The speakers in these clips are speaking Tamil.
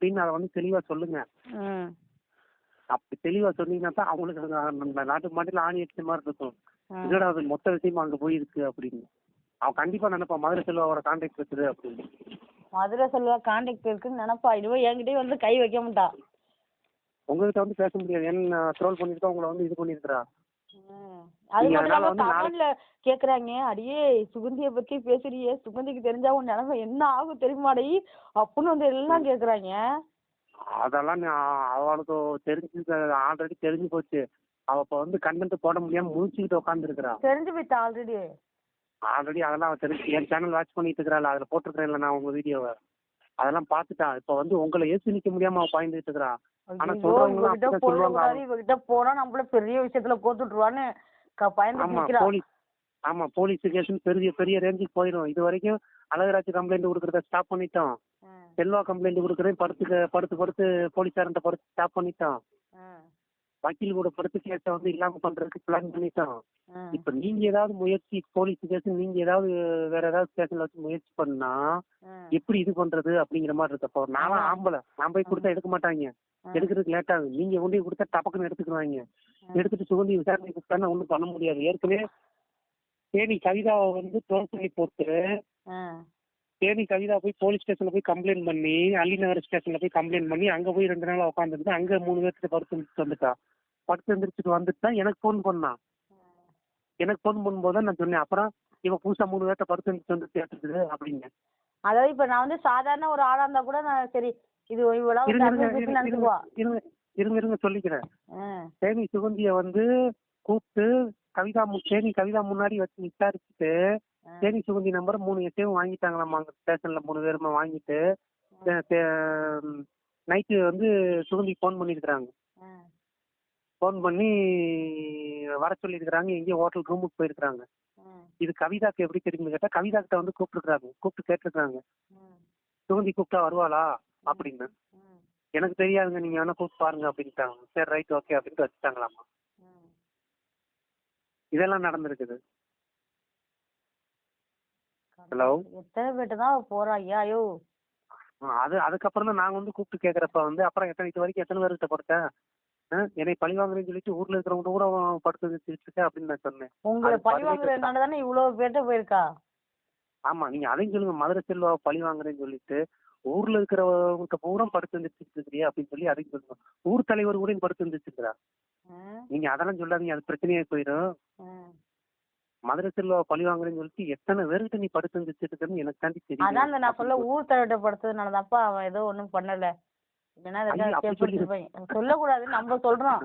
அப்படின்னு அதை வந்து தெளிவா சொல்லுங்க. ம். அப்படி தெளிவா சொன்னீங்கன்னா தான் அவங்களுக்கு அந்த நாட்டு மாட்டில ஆணி அடிச்ச மாதிரி இருக்கும். ம். இதோட அது மொத்த விஷயமா அங்க போயிருக்கு அப்படின்னு. அவன் கண்டிப்பா நினைப்பான் மதுரை செல்வாவோட கான்டாக்ட் இருக்குது அப்படின்னு. மதுரை செல்வா கான்டாக்ட் இருக்குன்னு நினைப்பா. இதுவே என்கிட்டயே வந்து கை வைக்க மாட்டா. உங்ககிட்ட வந்து பேச முடியாது. என்ன ட்ரோல் பண்ணிருக்கா, உங்களை வந்து இது பண்ணிருக்கா. அது மட்டும் இல்லாம கமெண்ட்ல கேக்குறாங்க, அடியே சுகந்திய பத்தி பேசுறியே, சுகந்திக்கு தெரிஞ்சா உன் நிலைமை என்ன ஆகும் தெரியுமாடி அப்படின்னு வந்து எல்லாம் கேக்குறாங்க. அதெல்லாம் அவளுக்கு தெரிஞ்சு ஆல்ரெடி தெரிஞ்சு போச்சு. அவ இப்ப வந்து கண்டென்ட் போட முடியாம முழிச்சுக்கிட்டு உட்காந்துருக்கிறா. தெரிஞ்சு போயிட்டா ஆல்ரெடி. அதெல்லாம் அவ தெரிஞ்சு என் சேனல் வாட்ச் பண்ணிட்டு இருக்கிறாள். அதுல போட்டிருக்கிறேன் நான் உங்க வீடியோவை. அதெல்லாம் பாத்துட்டான். இப்ப வந்து உங்களை ஏசி நிக்க முடியாம அவ பாய்ந்துட்டு இருக்கிறா. ஆனா இவகிட்ட போனா நம்மள பெரிய விஷயத்துல கோத்துட்டுருவான்னு பயந்து. ஆமா, போலீஸ் கேஸ் பெரிய பெரிய ரேஞ்சுக்கு போயிடும். இது வரைக்கும் அழகராஜ் கம்ப்ளைண்ட் கொடுக்கறத ஸ்டாப் பண்ணிட்டோம். செல்வா கம்ப்ளைண்ட் கொடுக்கறேன் படுத்து போலீஸார்கிட்ட படுத்து ஸ்டாப் பண்ணிட்டோம். வக்கீல் கூட படுத்து கேஸ வந்து இல்லாம பண்றதுக்கு பிளான் பண்ணிட்டோம். இப்ப நீங்க ஏதாவது முயற்சி போலீஸ் கேஸ் நீங்க ஏதாவது வேற ஏதாவது ஸ்டேஷன்ல வச்சு முயற்சி பண்ணா எப்படி இது பண்றது அப்படிங்கிற மாதிரி இருக்கப்போ நானும் ஆம்பளை நான் போய் கொடுத்தா எடுக்க மாட்டாங்க. எடுக்கிறதுக்கு லேட் ஆகும். நீங்க கொண்டு கொடுத்தா டபக்குன்னு எடுத்துக்குவாங்க. எடுத்துட்டு சுகந்தி விசாரணை கொடுத்தா ஒண்ணும் பண்ண முடியாது. ஏற்கனவே தேனி கவிதாவை வந்து ட்ரோல் பண்ணி போட்டு தேனி கவிதா போய் போலீஸ் ஸ்டேஷன்ல போய் கம்ப்ளைண்ட் பண்ணி அள்ளிநகர் ஸ்டேஷன்ல போய் கம்ப்ளைண்ட் பண்ணி அங்க போய் 2 நாள் உட்காந்துருந்து அங்க 3 பேர்த்துக்கு படுத்து எழுந்திரிச்சு வந்துட்டா. படுத்து எழுந்திரிச்சிட்டு வந்துட்டு தான் எனக்கு போன் பண்ணான். எனக்கு போன் பண்ணும்போது நான் சொன்னேன், அப்புறம் இவன் புதுசா 3 பேர்த்த படுத்து எழுந்திரிச்சு வந்து கேட்டுருக்குது அப்படின்னு. அதாவது இப்ப நான் வந்து சாதாரண ஒரு ஆளா இருந்தா கூட நான் சரி இது இருங்க சொல்லிக்கிறேன். தேனி சுகந்திய வந்து கூப்பிட்டு தேனி கவிதா முன்னாடி வச்சு விசாரிச்சுட்டு தேனி சுகந்தி நம்பர் 3 எட்டையும் வாங்கிட்டாங்களாமா. அங்க ஸ்டேஷன்ல 3 பேருமே வாங்கிட்டு நைட்டு வந்து சுகந்தி போன் பண்ணிருக்கிறாங்க. போன் பண்ணி வர சொல்லியிருக்கிறாங்க. எங்கேயோ ஹோட்டல் ரூமுக்கு போயிருக்கிறாங்க. இது கவிதாக்கு எப்படி தெரியும்னு கேட்டா கவிதா கிட்ட வந்து கூப்பிட்டு கேட்டிருக்காங்க சுகந்தி கூப்பிட்டா வருவாளா அப்படின்னு. எனக்கு தெரியாதுங்க, நீங்க வேணா கூப்பிட்டு பாருங்க அப்படின்ட்டாங்க. சரி ரைட் ஓகே அப்படின்ட்டு வச்சுட்டாங்களாமா. இதெல்லாம் நடந்திருக்குது. ஹலோ, எத்தனை பேட்டு தான் போறாங்க. ஐயோ அதுக்கப்புறம் தான் நாங்க வந்து கூப்பிட்டு கேக்குறப்ப வந்து அப்புறம் இது வரைக்கும் எத்தனை பேர்கிட்ட படுத்தேன் என்னை பழி வாங்குறேன்னு சொல்லிட்டு ஊர்ல இருக்கிறவங்க கூட படுத்து வச்சுருக்கேன் அப்படின்னு நான் சொன்னேன். உங்களை பழி வாங்குறதுனால தானே இவ்வளவு பேர்ட்ட போயிருக்கா. ஆமா, நீங்க அதையும் சொல்லுங்க. மதுரை செல்வா பழி வாங்குறேன்னு சொல்லிட்டு ஊர்ல இருக்கிறவங்க பூரா படுத்து வந்துருச்சுக்கிறியா அப்படின்னு சொல்லி அதையும் சொல்லுங்க. ஊர் தலைவர் கூட படுத்து வந்துருச்சுக்கிறா. நீங்க அதெல்லாம் சொல்லாதீங்க, அது பிரச்சனையே போயிடும். மதுரை செல்வா பழி வாங்குறேன்னு சொல்லிட்டு எத்தனை பேர்கிட்ட நீ படுத்து வந்துருச்சுன்னு எனக்கு தாண்டி தெரியும். அதான் நான் சொல்ல ஊர் தலைவர்கிட்ட படுத்ததுனாலதான்ப்பா அவன் ஏதோ ஒண்ணும் பண்ணல. சொல்லக்கூடாது நம்ம சொல்றோம்.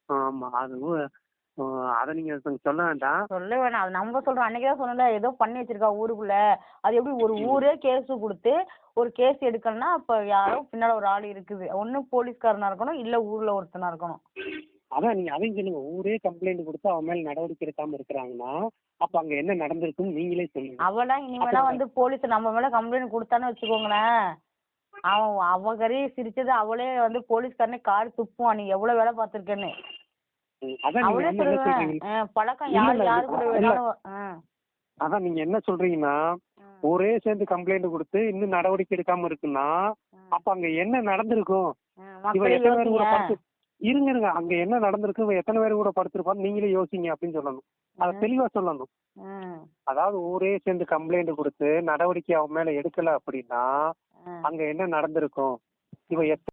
ஆமா, அது அத நீங்க சொல்ல வேண்டாம். சொல்ல வேணாம், அது நம்ம சொல்றோம். அன்னைக்குதான் சொன்னல ஏதோ பண்ணி வச்சிருக்கா ஊருக்குள்ள. அது எப்படி ஒரு ஊரே கேஸ் கொடுத்து ஒரு கேஸ் எடுக்கணும்னா அப்ப யாரோ பின்னால ஒரு ஆள் இருக்குது. ஒண்ணு போலீஸ்காரனா இருக்கணும், இல்ல ஊர்ல ஒருத்தனா இருக்கணும். அதான் நீங்க அதையும் சொல்லுங்க. ஊரே கம்ப்ளைண்ட் கொடுத்து அவன் மேல நடவடிக்கை எடுக்காம இருக்கிறாங்கன்னா அப்ப அங்க என்ன நடந்திருக்குன்னு நீங்களே சொல்லுங்க. அவெல்லாம் இனிமேலா வந்து போலீஸ் நம்ம மேல கம்ப்ளைண்ட் கொடுத்தான்னு வச்சுக்கோங்களேன், அவ கறி சிரிச்சது அவளே வந்து போலீஸ்காரனே கார் துப்புவான். நீ எவ்வளவு வேலை பார்த்திருக்கேன்னு அவளே சொல்லுவேன். பழக்கம் யாரு கூட வேணாலும். அதான் நீங்க என்ன சொல்றீங்கன்னா ஒரே சேர்ந்து கம்ப்ளைண்ட் கொடுத்து இன்னும் நடவடிக்கை எடுக்காம இருக்குன்னா அப்ப அங்க என்ன நடந்திருக்கும், இவன் எத்தனை பேர் கூட படுத்து இருங்க அங்க என்ன நடந்திருக்கு, இவன் எத்தனை பேர் கூட படுத்திருப்பான்னு நீங்களே யோசிங்க அப்படின்னு சொல்லணும். அதை தெளிவா சொல்லணும். அதாவது ஊரே சேர்ந்து கம்ப்ளைண்ட் கொடுத்து நடவடிக்கை அவன் மேல எடுக்கல அப்படின்னா அங்க என்ன நடந்திருக்கும், இவன்